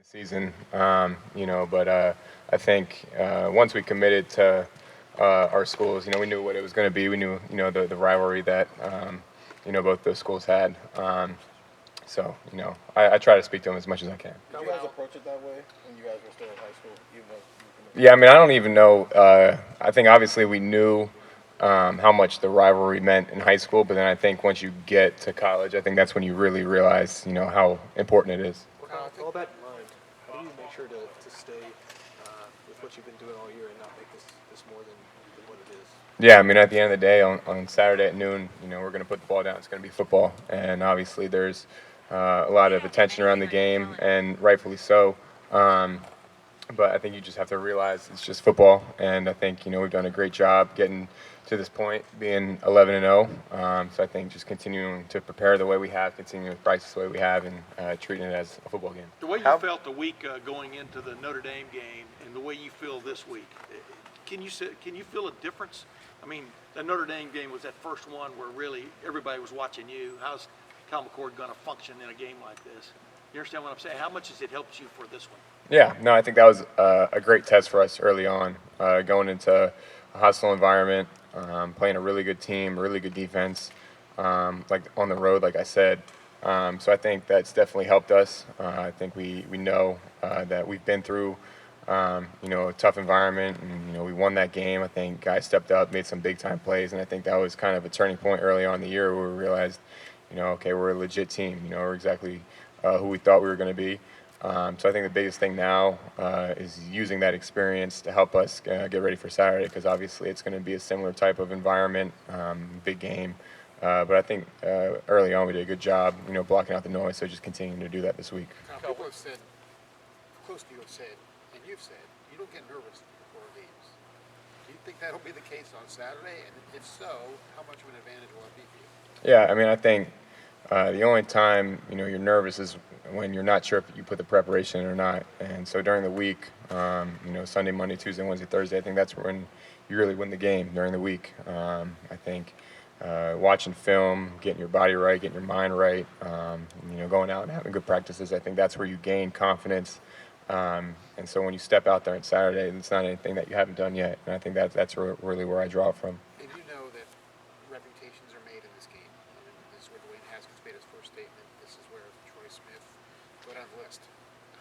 the season, but I think once we committed to our schools, we knew what it was going to be. We knew, the rivalry that, both those schools had. I try to speak to them as much as I can. Did you guys approach it that way when you guys were still in high school? Even though Yeah, I mean, I don't even know. I think obviously we knew how much the rivalry meant in high school, but then I think once you get to college, I think that's when you really realize, how important it is. With all that in mind, how do you make sure to stay with what you've been doing all year and not make this more than what it is? Yeah, I mean, at the end of the day, on Saturday at noon, we're going to put the ball down. It's going to be football, and obviously there's a lot of attention around the game, and rightfully so. But I think you just have to realize it's just football, and I think we've done a great job getting to this point, being 11-0. So I think just continuing to prepare the way we have, continuing to practice the way we have, and treating it as a football game. The way you felt the week going into the Notre Dame game, and the way you feel this week, can you feel a difference? I mean, the Notre Dame game was that first one where really everybody was watching you. How's Kyle McCord going to function in a game like this? You understand what I'm saying? How much has it helped you for this one? Yeah, no, I think that was a great test for us early on, going into a hostile environment, playing a really good team, really good defense, like on the road, like I said. So I think that's definitely helped us. I think we know that we've been through, a tough environment, and we won that game. I think guys stepped up, made some big time plays, and I think that was kind of a turning point early on in the year where we realized, okay, we're a legit team. We're exactly who we thought we were going to be. So I think the biggest thing now is using that experience to help us get ready for Saturday, because obviously it's going to be a similar type of environment, big game. But I think early on we did a good job, blocking out the noise. So just continuing to do that this week. People have said, close to you have said, and you've said, you don't get nervous before games. Do you think that'll be the case on Saturday? And if so, how much of an advantage will it be for you? Yeah, I mean, I think the only time you're nervous is when you're not sure if you put the preparation in or not. And so during the week, Sunday, Monday, Tuesday, Wednesday, Thursday, I think that's when you really win the game during the week. I think watching film, getting your body right, getting your mind right, going out and having good practices, I think that's where you gain confidence. And so when you step out there on Saturday, it's not anything that you haven't done yet. And I think that's really where I draw it from. And you know that reputations are made in this game. And this is where Dwayne Haskins made his first statement. This is where Troy Smith put on the list.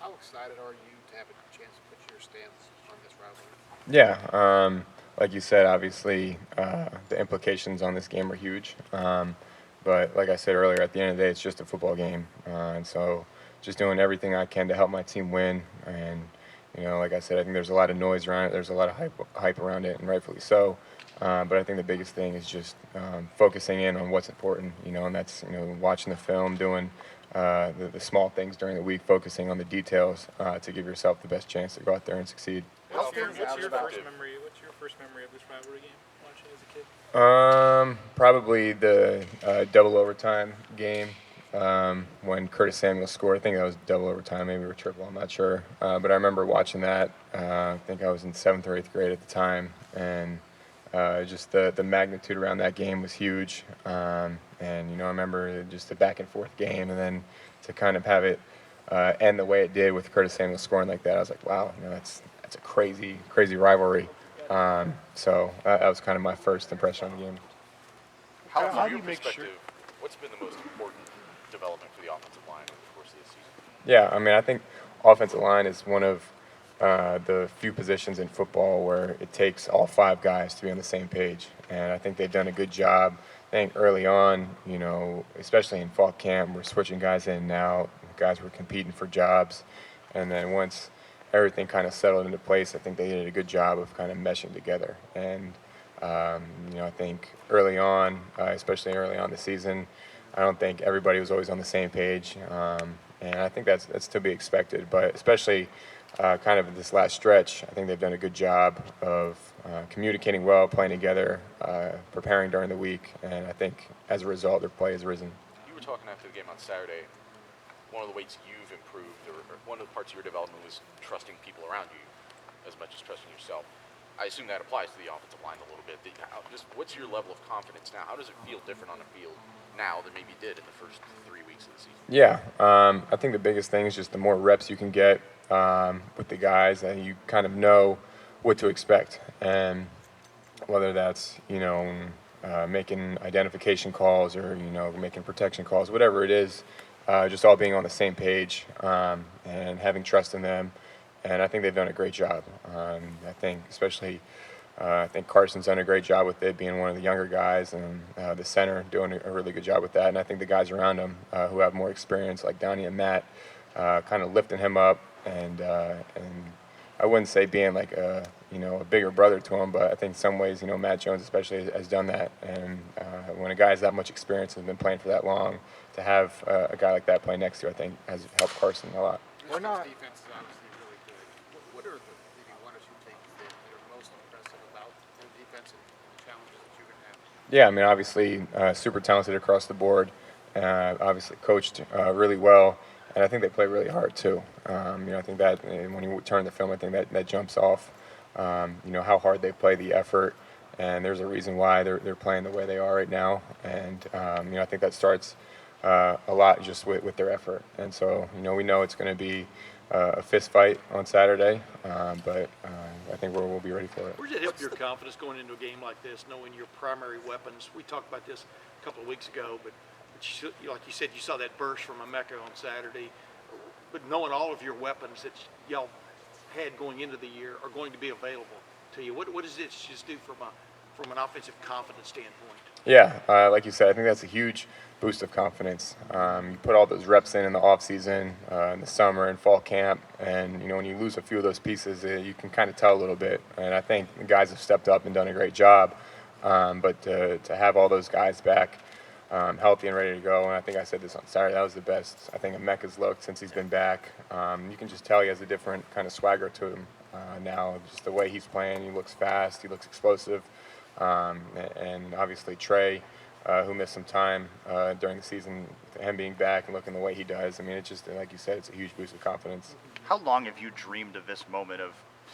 How excited are you to have a chance to put your stance on this rivalry? Yeah, like you said, obviously the implications on this game are huge. But like I said earlier, at the end of the day, it's just a football game. And so just doing everything I can to help my team win. And, like I said, I think there's a lot of noise around it. There's a lot of hype around it, and rightfully so. But I think the biggest thing is just focusing in on what's important, and that's, watching the film, doing the small things during the week, focusing on the details to give yourself the best chance to go out there and succeed. What's your first memory of this rivalry game watching as a kid? Probably the double overtime game when Curtis Samuel scored. I think that was double overtime, maybe or triple, I'm not sure. But I remember watching that. I think I was in 7th or 8th grade at the time, and just the magnitude around that game was huge. And I remember just the back and forth game, and then to kind of have it end the way it did with Curtis Samuel scoring like that, I was like, wow, that's a crazy rivalry. So that was kind of my first impression on the game. How do you make sure? What's been the most important development for the offensive line over the course of this season? Yeah, I mean, I think offensive line is one of the few positions in football where it takes all 5 guys to be on the same page. And I think they've done a good job. I think early on, especially in fall camp, we're switching guys in and out. Guys were competing for jobs. And then once everything kind of settled into place, I think they did a good job of kind of meshing together. And, I think early on, especially early on the season, I don't think everybody was always on the same page. And I think that's to be expected. But especially kind of this last stretch, I think they've done a good job of communicating well, playing together, preparing during the week. And I think as a result, their play has risen. You were talking after the game on Saturday. One of the ways you've improved, or one of the parts of your development, was trusting people around you as much as trusting yourself. I assume that applies to the offensive line a little bit. Just what's your level of confidence now? How does it feel different on the field now than maybe it did in the first 3 weeks weeks of the season? Yeah, I think the biggest thing is just the more reps you can get with the guys, and you kind of know what to expect. And whether that's, making identification calls or, making protection calls, whatever it is, just all being on the same page and having trust in them. And I think they've done a great job. I think especially I think Carson's done a great job with it, being one of the younger guys, and the center doing a really good job with that. And I think the guys around him who have more experience, like Downey and Matt, kind of lifting him up. And I wouldn't say being like a bigger brother to him, but I think in some ways, Matt Jones especially has done that. And when a guy has that much experience and has been playing for that long, to have a guy like that play next to you, I think has helped Carson a lot. This team's defense is obviously really good. What are the maybe one or two things that are most impressive about their defense and the challenges that you're going to have? Yeah, I mean, obviously, super talented across the board. Obviously, coached really well, and I think they play really hard too. I think that when you turn the film, I think that jumps off. How hard they play, the effort, and there's a reason why they're playing the way they are right now. And I think that starts a lot just with their effort. And so, we know it's going to be a fist fight on Saturday, but I think we'll be ready for it. Where does it help your confidence going into a game like this, knowing your primary weapons? We talked about this a couple of weeks ago, but like you said, you saw that burst from Emeka on Saturday. But knowing all of your weapons that y'all had going into the year are going to be available to you, what does it just do from an offensive confidence standpoint? Yeah, like you said, I think that's a huge boost of confidence. You put all those reps in the off season, in the summer and fall camp, and when you lose a few of those pieces, you can kind of tell a little bit. And I think the guys have stepped up and done a great job. But to have all those guys back healthy and ready to go, and I think I said this on Saturday, that was the best I think Emeka's looked since he's been back. You can just tell he has a different kind of swagger to him now. Just the way he's playing, he looks fast, he looks explosive. And obviously Trey, who missed some time during the season, him being back and looking the way he does, I mean, it's just, like you said, it's a huge boost of confidence. How long have you dreamed of this moment of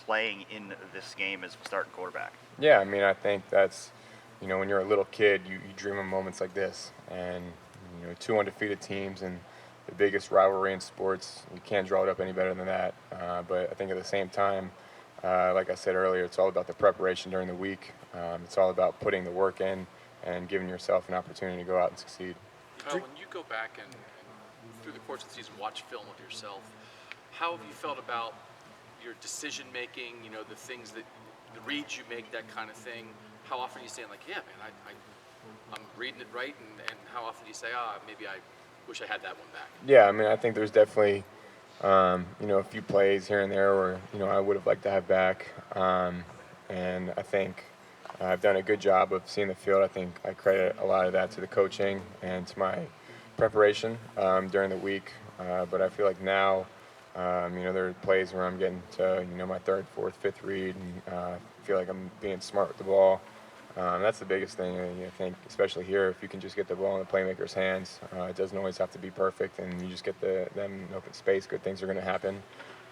playing in this game as a starting quarterback? Yeah, I mean, I think that's, when you're a little kid, you dream of moments like this. And, two undefeated teams and the biggest rivalry in sports, you can't draw it up any better than that. But I think at the same time, like I said earlier, it's all about the preparation during the week. It's all about putting the work in and giving yourself an opportunity to go out and succeed. When you go back and through the course of the season watch film of yourself, how have you felt about your decision making, the things that, the reads you make, that kind of thing? How often are you saying, like, yeah, man, I'm reading it right, and how often do you say, maybe I wish I had that one back? Yeah, I mean, I think there's definitely, a few plays here and there where, I would have liked to have back. And I think I've done a good job of seeing the field. I think I credit a lot of that to the coaching and to my preparation during the week. But I feel like now, there are plays where I'm getting to, my third, fourth, fifth read, and feel like I'm being smart with the ball. That's the biggest thing, I think, especially here. If you can just get the ball in the playmaker's hands, it doesn't always have to be perfect, and you just get them in open space, good things are going to happen.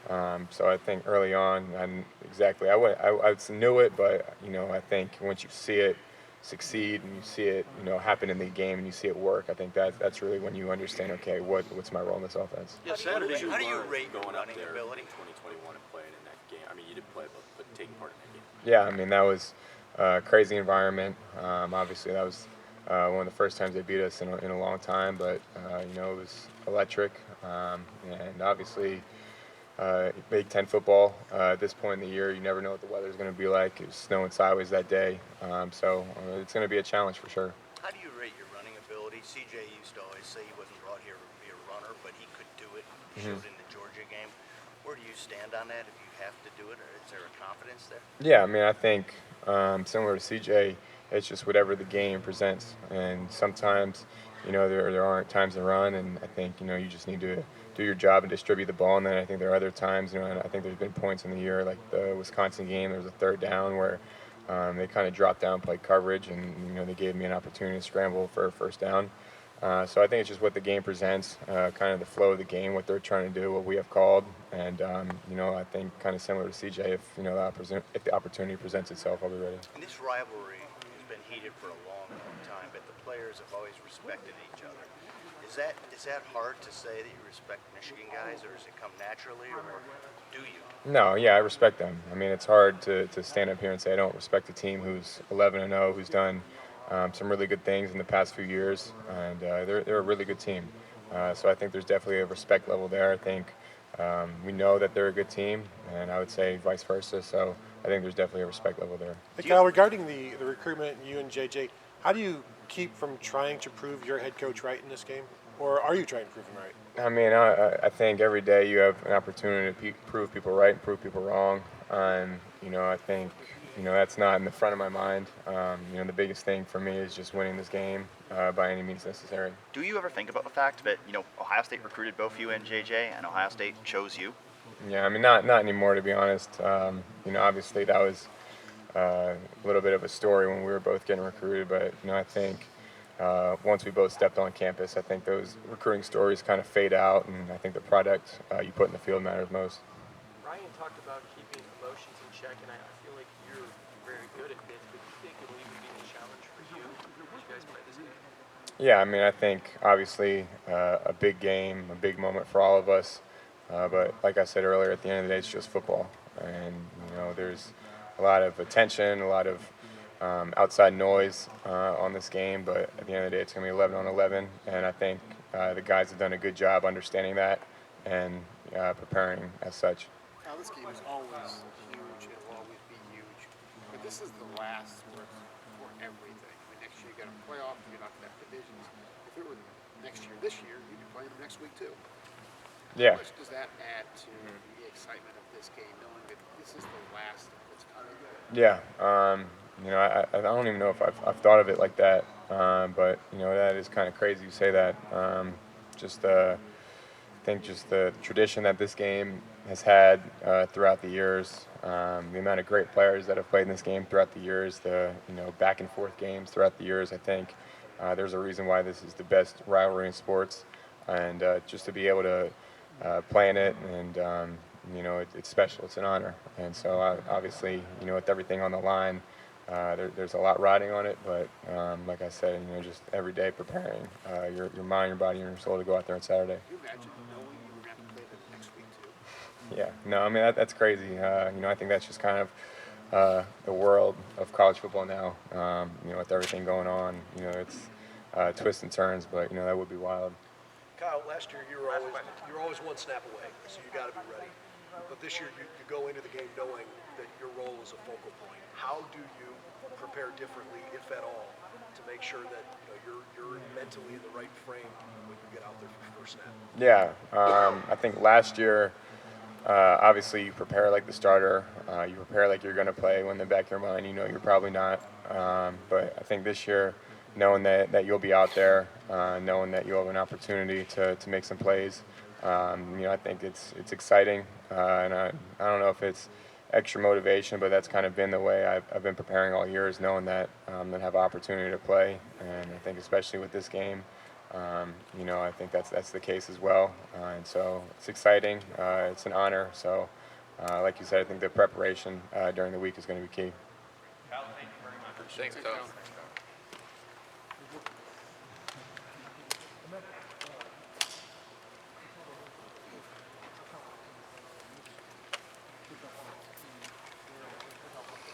So I think early on, I knew it, but, I think once you see it succeed and you see it, happen in the game and you see it work, I think that's really when you understand, okay, what's my role in this offense? Yeah, Saturday. How do you rate your going up running there ability? in 2021 and playing in that game? I mean, you didn't play, but taking part in that game. Yeah, I mean, that was a crazy environment. Obviously, that was one of the first times they beat us in a long time, but, it was electric. And obviously, Big Ten football, at this point in the year, you never know what the weather's going to be like. It was snowing sideways that day. So it's going to be a challenge for sure. How do you rate your running ability? CJ used to always say he wasn't brought here to be a runner, but he could do it. He showed in the Georgia game. Where do you stand on that? If you have to do it, or is there a confidence there? Yeah, I mean, I think similar to CJ, it's just whatever the game presents. And sometimes, there aren't times to run, and I think, you just need to do your job and distribute the ball. And then I think there are other times, and I think there's been points in the year, like the Wisconsin game, there was a third down where they kind of dropped down, played coverage, and, they gave me an opportunity to scramble for a first down. So I think it's just what the game presents, kind of the flow of the game, what they're trying to do, what we have called. And, I think kind of similar to CJ, if the opportunity presents itself, I'll be ready. And this rivalry has been heated for a long, long time, but the players have always respected each other. Is Is that hard to say that you respect Michigan guys, or does it come naturally, or do you? No, yeah, I respect them. I mean, it's hard to stand up here and say I don't respect a team who's 11-0, who's done some really good things in the past few years, and they're a really good team. So I think there's definitely a respect level there. I think we know that they're a good team, and I would say vice versa. So I think there's definitely a respect level there. Hey, Kyle, regarding the recruitment, you and JJ, how do you keep from trying to prove your head coach right in this game? Or are you trying to prove him right? I mean, I think every day you have an opportunity to prove people right and prove people wrong. And, I think, that's not in the front of my mind. The biggest thing for me is just winning this game by any means necessary. Do you ever think about the fact that, Ohio State recruited both you and JJ, and Ohio State chose you? Yeah, I mean, not anymore, to be honest. Obviously that was a little bit of a story when we were both getting recruited, but, I think once we both stepped on campus, I think those recruiting stories kind of fade out, and I think the product you put in the field matters most. Ryan talked about keeping emotions in check, and I feel like you're very good at this, but do you think it'll even be a challenge for you as you guys play this game? Yeah, I mean, I think obviously a big game, a big moment for all of us. But like I said earlier, at the end of the day, it's just football. And, there's a lot of attention, a lot of outside noise on this game. But at the end of the day, it's going to be 11-on-11. And I think the guys have done a good job understanding that and preparing as such. Now, this game is always huge. It will always be huge. But this is the last for everything. I mean, next year you got a playoff, you're not going to have divisions. If it were this year, you'd be playing them next week too. Yeah. How much does that add to the excitement of this game, knowing that this is the last of its coming? Yeah. I don't even know if I've thought of it like that. But, that is kind of crazy you say that. I think just the tradition that this game has had throughout the years, the amount of great players that have played in this game throughout the years, the back and forth games throughout the years. I think there's a reason why this is the best rivalry in sports, and just to be able to play in it, and it's special. It's an honor, and so obviously with everything on the line. There's a lot riding on it, but like I said, just every day preparing your mind, your body, and your soul to go out there on Saturday. Can you imagine knowing you were going to have to play them next week too? Yeah, no, I mean that's crazy. I think that's just kind of the world of college football now. With everything going on, it's twists and turns, but that would be wild. Kyle, last year you were always one snap away, so you got to be ready. But this year you go into the game knowing that your role is a focal point. How do you prepare differently, if at all, to make sure that you're mentally in the right frame when you get out there for the first snap? Yeah, I think last year, obviously you prepare like the starter. You prepare like you're going to play when in the back of your mind you're probably not. But I think this year, knowing that you'll be out there, knowing that you'll have an opportunity to make some plays, I think it's exciting. And I don't know if it's extra motivation, but that's kind of been the way I've been preparing all year, is knowing that I'm going to have an opportunity to play. And I think especially with this game, I think that's the case as well. And so it's exciting. It's an honor. So like you said, I think the preparation during the week is going to be key. Thanks, Kyle.